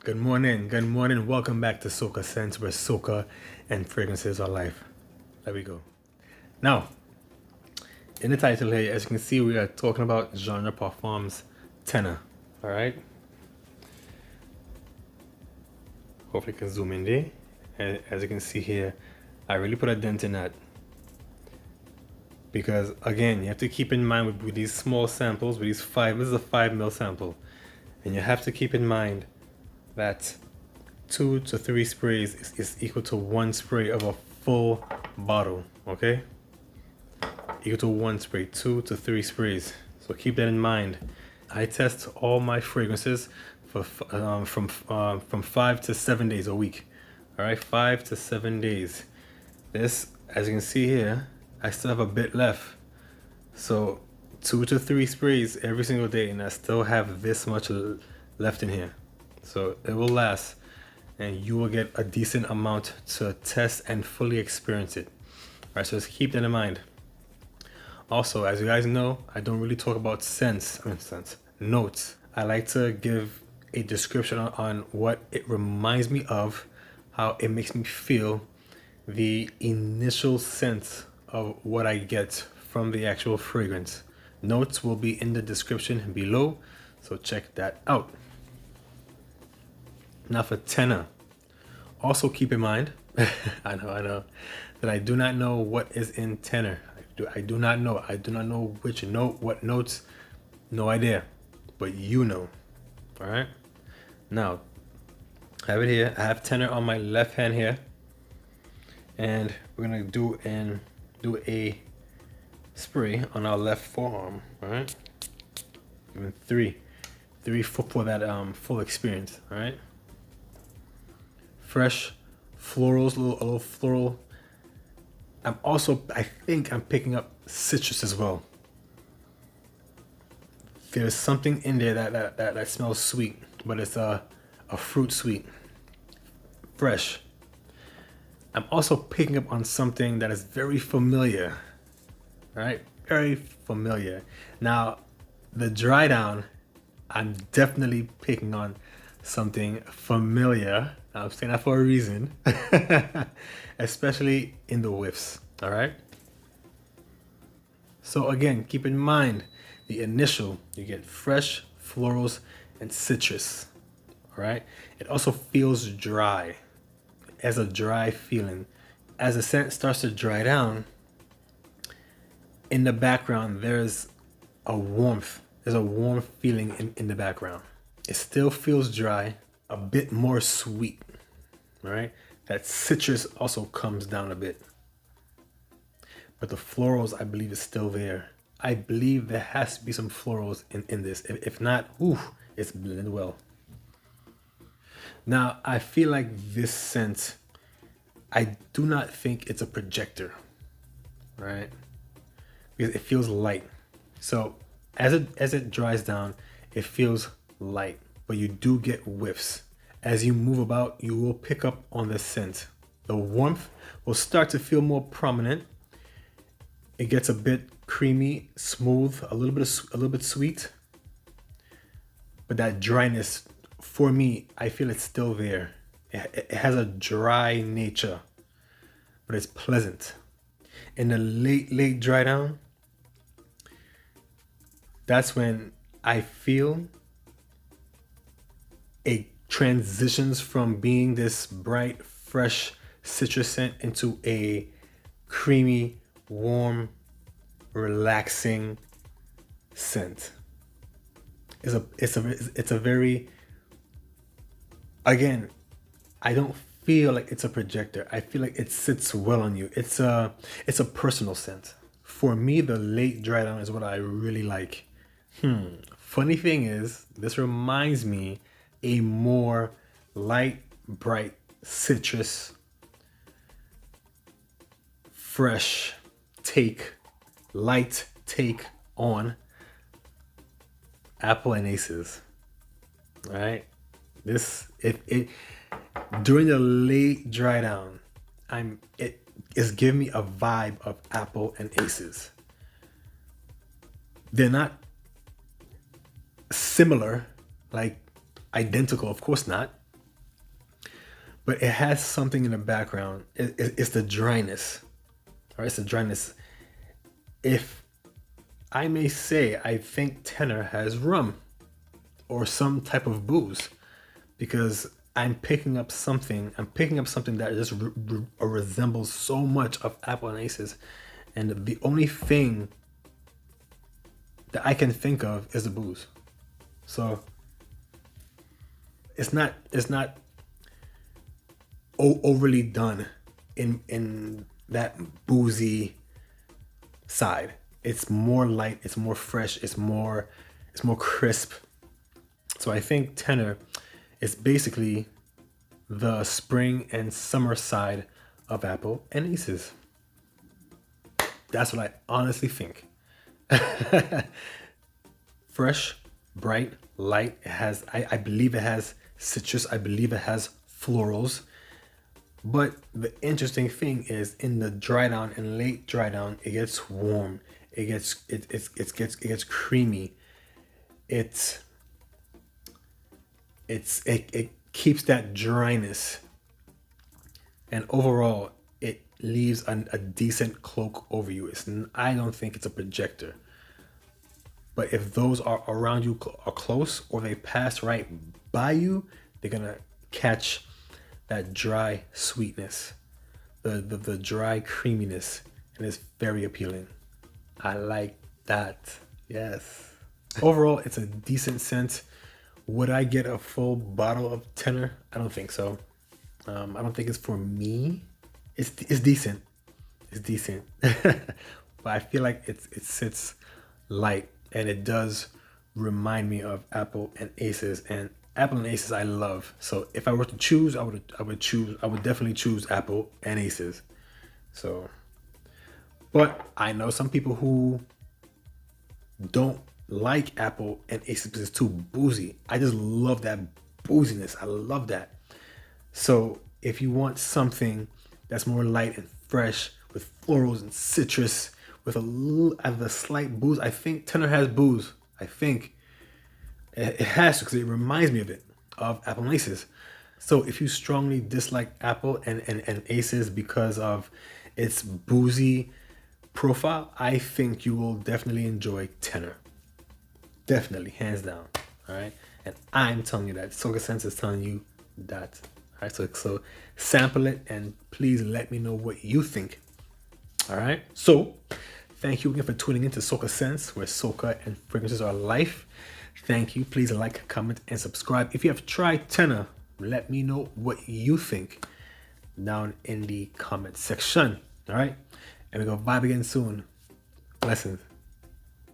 Good morning. Welcome back to SocaScents, where Soca and fragrances are life. There we go. Now, in the title here, as you can see, we are talking about genre Parfums Tenor. All right. Hopefully, you can zoom in there. And as you can see here, I really put a dent in that because, again, you have to keep in mind with these small samples, with these this is a 5 ml sample, and you have to keep in mind that 2 to 3 sprays is equal to 1 spray of a full bottle. Okay, equal to 1 spray, 2 to 3 sprays. So keep that in mind. I test all my fragrances for from 5 to 7 days a week. All right, 5 to 7 days. This, as you can see here, I still have a bit left. So 2 to 3 sprays every single day, and I still have this much left in here. So it will last, and you will get a decent amount to test and fully experience it. All right, so just keep that in mind. Also, as you guys know, I don't really talk about notes. I like to give a description on what it reminds me of, how it makes me feel, the initial sense of what I get from the actual fragrance. Notes will be in the description below, so check that out. Now for Tenor, also keep in mind, I know, that I do not know what is in Tenor. I do not know. I do not know which note, what notes, no idea, but you know. All right. Now, I have it here. I have Tenor on my left hand here, and we're gonna do a spray on our left forearm. All right. Even three for that full experience. All right. Fresh florals, a little floral. I think I'm picking up citrus as well. There's something in there that smells sweet, but it's a fruit sweet. Fresh. I'm also picking up on something that is very familiar. Right? Very familiar. Now, the dry down, I'm definitely picking on something familiar. I'm saying that for a reason, especially in the whiffs. All right. So again, keep in mind the initial, you get fresh florals and citrus. All right. It also feels dry, as a dry feeling. As the scent starts to dry down, in the background, there's a warmth. There's a warm feeling in the background. It still feels dry, a bit more sweet, all right? That citrus also comes down a bit. But the florals, I believe, is still there. I believe there has to be some florals in this. If not, it's blended well. Now, I feel like this scent, I do not think it's a projector, right? Because it feels light. So as it dries down, it feels light, but you do get whiffs. As you move about, you will pick up on the scent. The warmth will start to feel more prominent. It gets a bit creamy, smooth, a little bit sweet. But that dryness, for me, I feel it's still there. It has a dry nature, but it's pleasant. In the late dry down, that's when I feel it transitions from being this bright, fresh citrus scent into a creamy, warm, relaxing scent. It's a very, again, I don't feel like it's a projector. I feel like it sits well on you. It's a personal scent. For me, the late dry down is what I really like. Funny thing is, this reminds me a more light, bright citrus, fresh light take on apple and aces. All right, during the late dry down, it is giving me a vibe of apple and aces. They're not similar, like identical, of course not, but it has something in the background. It's the dryness. All right, it's the dryness. If I may say, I think Tenor has rum or some type of booze, because I'm picking up something that just resembles so much of apple and aces, and the only thing that I can think of is the booze. So it's not overly done in that boozy side. It's more light, it's more fresh, it's more crisp. So I think Tenor is basically the spring and summer side of apple and aces. That's what I honestly think. Fresh, bright, light. It has, I believe it has citrus. I believe it has florals. But the interesting thing is, in the dry down and late dry down, it gets warm. It gets creamy. It keeps that dryness, and overall it leaves a decent cloak over you. I don't think it's a projector, but if those are around you are close, or they pass right by you, they're gonna catch that dry sweetness, the dry creaminess, and it's very appealing. I like that. Yes. Overall, it's a decent scent. Would I get a full bottle of Tenor? I don't think so. I don't think it's for me. It's decent. It's decent. But I feel like it sits light, and it does remind me of apple and aces, and apple and aces I love. So if I were to choose, I would definitely choose apple and aces. So, but I know some people who don't like apple and aces because it's too boozy. I just love that booziness. I love that. So if you want something that's more light and fresh with florals and citrus with a slight booze, I think Tenor has booze. I think it has to, because it reminds me of apple and aces. So if you strongly dislike apple and aces because of its boozy profile, I think you will definitely enjoy Tenor. Definitely, hands down. All right, and I'm telling you that. SocaScents is telling you that. All right, so sample it and please let me know what you think. All right, so thank you again for tuning into SocaScents, where Soca and fragrances are life. Thank you. Please like, comment, and subscribe. If you have tried Tenor, let me know what you think down in the comment section. All right, and we're gonna vibe again soon. Blessings.